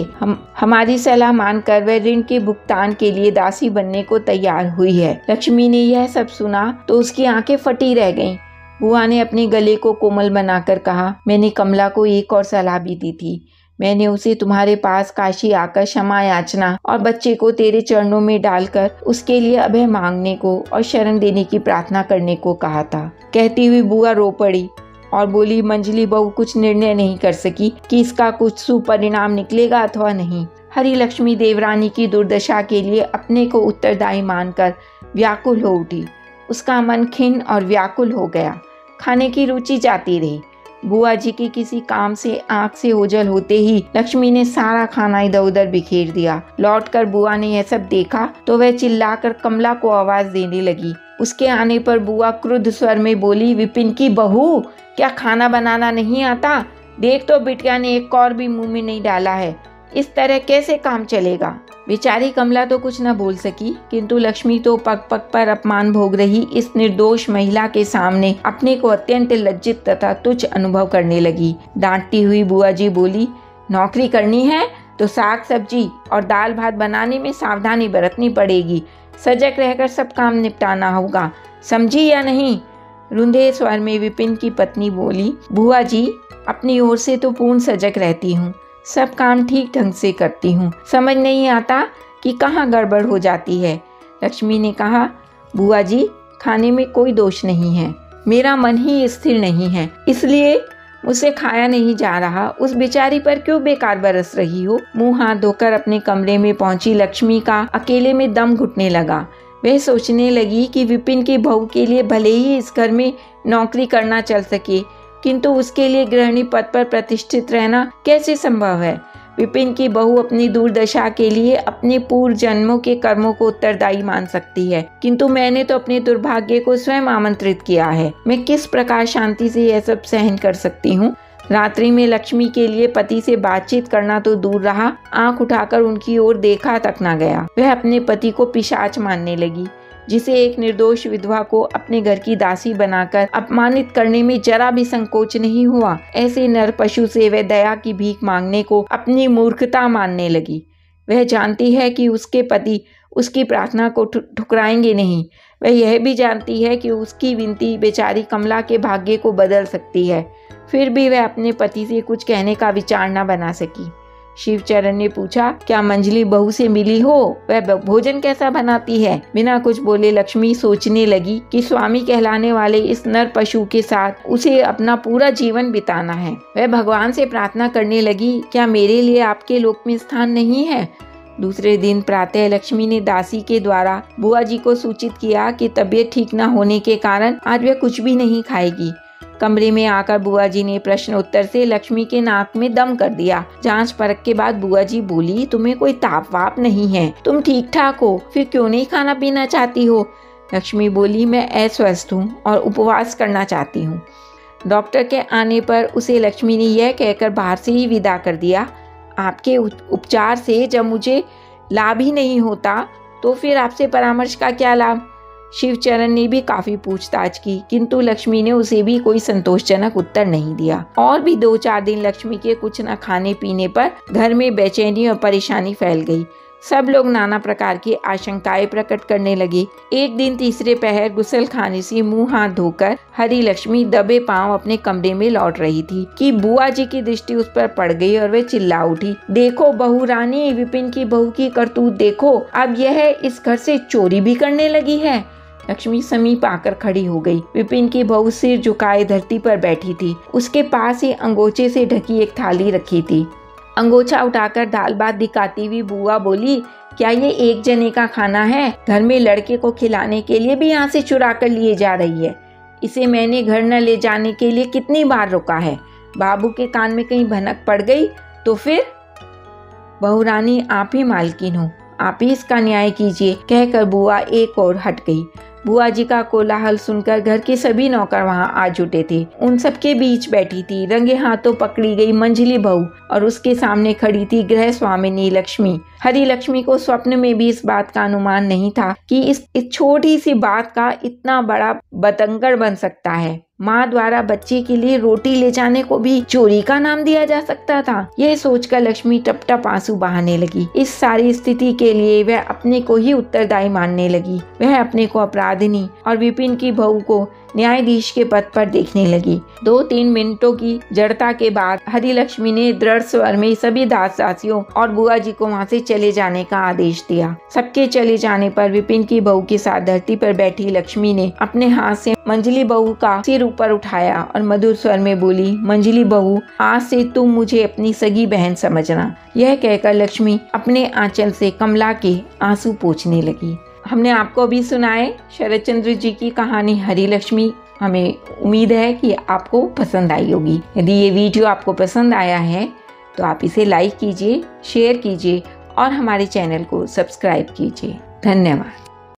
हमारी सलाह मानकर वह ऋण के भुगतान के लिए दासी बनने को तैयार हुई है। लक्ष्मी ने यह सब सुना तो उसकी आंखें फटी रह गईं। बुआ ने अपने गले को कोमल बनाकर कहा, मैंने कमला को एक और सलाह भी दी थी। मैंने उसे तुम्हारे पास काशी आकर क्षमा याचना और बच्चे को तेरे चरणों में डालकर उसके लिए अभय मांगने को और शरण देने की प्रार्थना करने को कहा था। कहती हुई बुआ रो पड़ी और बोली, मंझली बहू कुछ निर्णय नहीं कर सकी कि इसका कुछ सुपरिणाम निकलेगा अथवा नहीं। हरी लक्ष्मी देवरानी की दुर्दशा के लिए अपने को उत्तरदायी मानकर व्याकुल हो उठी। उसका मन खिन्न और व्याकुल हो गया। खाने की रुचि जाती रही। बुआ जी के किसी काम से आंख से ओझल होते ही लक्ष्मी ने सारा खाना इधर उधर बिखेर दिया। लौटकर बुआ ने यह सब देखा तो वह चिल्लाकर कमला को आवाज देने लगी। उसके आने पर बुआ क्रुद्ध स्वर में बोली, विपिन की बहू क्या खाना बनाना नहीं आता? देख तो बिटिया ने एक कौर भी मुंह में नहीं डाला है, इस तरह कैसे काम चलेगा? बेचारी कमला तो कुछ न बोल सकी, किंतु लक्ष्मी तो पग पग पर अपमान भोग रही इस निर्दोष महिला के सामने अपने को अत्यंत लज्जित तथा तुच्छ अनुभव करने लगी। डांटती हुई बुआ जी बोली, नौकरी करनी है तो साग सब्जी और दाल भात बनाने में सावधानी बरतनी पड़ेगी। सजग रहकर सब काम निपटाना होगा, समझी या नहीं? रुंधे स्वर में विपिन की पत्नी बोली, बुआ जी अपनी ओर से तो पूर्ण सजग रहती हूँ, सब काम ठीक ढंग से करती हूँ, समझ नहीं आता कि कहाँ गड़बड़ हो जाती है। लक्ष्मी ने कहा, बुआ जी खाने में कोई दोष नहीं है, मेरा मन ही स्थिर नहीं है, इसलिए मुझसे खाया नहीं जा रहा। उस बेचारी पर क्यों बेकार बरस रही हो? मुंह हाथ धोकर अपने कमरे में पहुंची लक्ष्मी का अकेले में दम घुटने लगा। वह सोचने लगी कि विपिन की बहू के लिए भले ही इस घर में नौकरी करना चल सके, किंतु उसके लिए गृहिणी पद पर प्रतिष्ठित रहना कैसे संभव है? विपिन की बहू अपनी दुर्दशा के लिए अपने पूर्व जन्मों के कर्मों को उत्तरदायी मान सकती है, किंतु मैंने तो अपने दुर्भाग्य को स्वयं आमंत्रित किया है। मैं किस प्रकार शांति से यह सब सहन कर सकती हूँ? रात्रि में लक्ष्मी के लिए पति से बातचीत करना तो दूर रहा, आंख उठाकर उनकी ओर देखा तक न गया। वह अपने पति को पिशाच मानने लगी, जिसे एक निर्दोष विधवा को अपने घर की दासी बनाकर अपमानित करने में जरा भी संकोच नहीं हुआ। ऐसे नर पशु से वह दया की भीख मांगने को अपनी मूर्खता मानने लगी। वह जानती है कि उसके पति उसकी प्रार्थना को ठुकराएंगे नहीं। वह यह भी जानती है कि उसकी विनती बेचारी कमला के भाग्य को बदल सकती है। फिर भी वह अपने पति से कुछ कहने का विचार न बना सकी। शिवचरण ने पूछा, क्या मंजली बहू से मिली हो? वह भोजन कैसा बनाती है? बिना कुछ बोले लक्ष्मी सोचने लगी कि स्वामी कहलाने वाले इस नर पशु के साथ उसे अपना पूरा जीवन बिताना है। वह भगवान से प्रार्थना करने लगी, क्या मेरे लिए आपके लोक में स्थान नहीं है? दूसरे दिन प्रातः लक्ष्मी ने दासी के द्वारा बुआ जी को सूचित किया कि तबीयत ठीक न होने के कारण आज वह कुछ भी नहीं खाएगी। कमरे में आकर बुआ जी ने प्रश्न उत्तर से लक्ष्मी के नाक में दम कर दिया। जांच परख के बाद बुआ जी बोली, तुम्हें कोई ताप वाप नहीं है, तुम ठीक ठाक हो, फिर क्यों नहीं खाना पीना चाहती हो? लक्ष्मी बोली, मैं अस्वस्थ हूँ और उपवास करना चाहती हूँ। डॉक्टर के आने पर उसे लक्ष्मी ने यह कहकर बाहर से ही विदा कर दिया, आपके उपचार से जब मुझे लाभ ही नहीं होता तो फिर आपसे परामर्श का क्या लाभ? शिवचरण ने भी काफी पूछताछ की, किंतु लक्ष्मी ने उसे भी कोई संतोषजनक उत्तर नहीं दिया। और भी 2-4 दिन लक्ष्मी के कुछ न खाने पीने पर घर में बेचैनी और परेशानी फैल गई। सब लोग नाना प्रकार की आशंकाएं प्रकट करने लगे। एक दिन तीसरे पहर गुसल खाने से मुंह हाथ धोकर हरी लक्ष्मी दबे पांव अपने कमरे में लौट रही थी कि बुआ जी की दृष्टि उस पर पड़ गई और वे चिल्ला उठी, देखो बहू रानी, विपिन की बहू की करतूत देखो, अब यह इस घर से चोरी भी करने लगी है। लक्ष्मी समीप आकर खड़ी हो गई। विपिन की बहू सिर झुकाए धरती पर बैठी थी। उसके पास ही अंगोछे से ढकी एक थाली रखी थी। अंगोछा उठाकर दाल भात दिखाती हुई बुआ बोली, क्या ये एक जने का खाना है? घर में लड़के को खिलाने के लिए भी यहाँ से चुरा कर लिए जा रही है। इसे मैंने घर न ले जाने के लिए कितनी बार रोका है। बाबू के कान में कहीं भनक पड़ गई तो फिर? बहू रानी, आप ही मालकिन हो, आप ही इसका न्याय कीजिए, कहकर बुआ एक और हट गई। बुआ जी का कोलाहल सुनकर घर के सभी नौकर वहां आ जुटे थे। उन सबके बीच बैठी थी रंगे हाथों पकड़ी गई मंजली बहू और उसके सामने खड़ी थी गृह स्वामिनी लक्ष्मी। हरी लक्ष्मी को स्वप्न में भी इस बात का अनुमान नहीं था कि इस छोटी सी बात का इतना बड़ा बतंगड़ बन सकता है। माँ द्वारा बच्चे के लिए रोटी ले जाने को भी चोरी का नाम दिया जा सकता था। यह सोचकर लक्ष्मी टप टप आंसू बहाने लगी। इस सारी स्थिति के लिए वह अपने को ही उत्तरदायी मानने लगी। वह अपने को अपराधिनी और विपिन की बहू को न्यायाधीश के पद पर देखने लगी। 2-3 मिनटों की जड़ता के बाद हरी लक्ष्मी ने दृढ़ स्वर में सभी दास दासियों और बुआ जी को वहां से चले जाने का आदेश दिया। सबके चले जाने पर विपिन की बहू के साथ धरती पर बैठी लक्ष्मी ने अपने हाथ से मंजली बहू का सिर ऊपर उठाया और मधुर स्वर में बोली, मंजली बहू, आज से तुम मुझे अपनी सगी बहन समझना। यह कहकर लक्ष्मी अपने आंचल से कमला के आंसू पोंछने लगी। हमने आपको अभी सुनाए शरतचंद्र जी की कहानी हरी लक्ष्मी। हमें उम्मीद है कि आपको पसंद आई होगी। यदि ये वीडियो आपको पसंद आया है तो आप इसे लाइक कीजिए, शेयर कीजिए और हमारे चैनल को सब्सक्राइब कीजिए। धन्यवाद।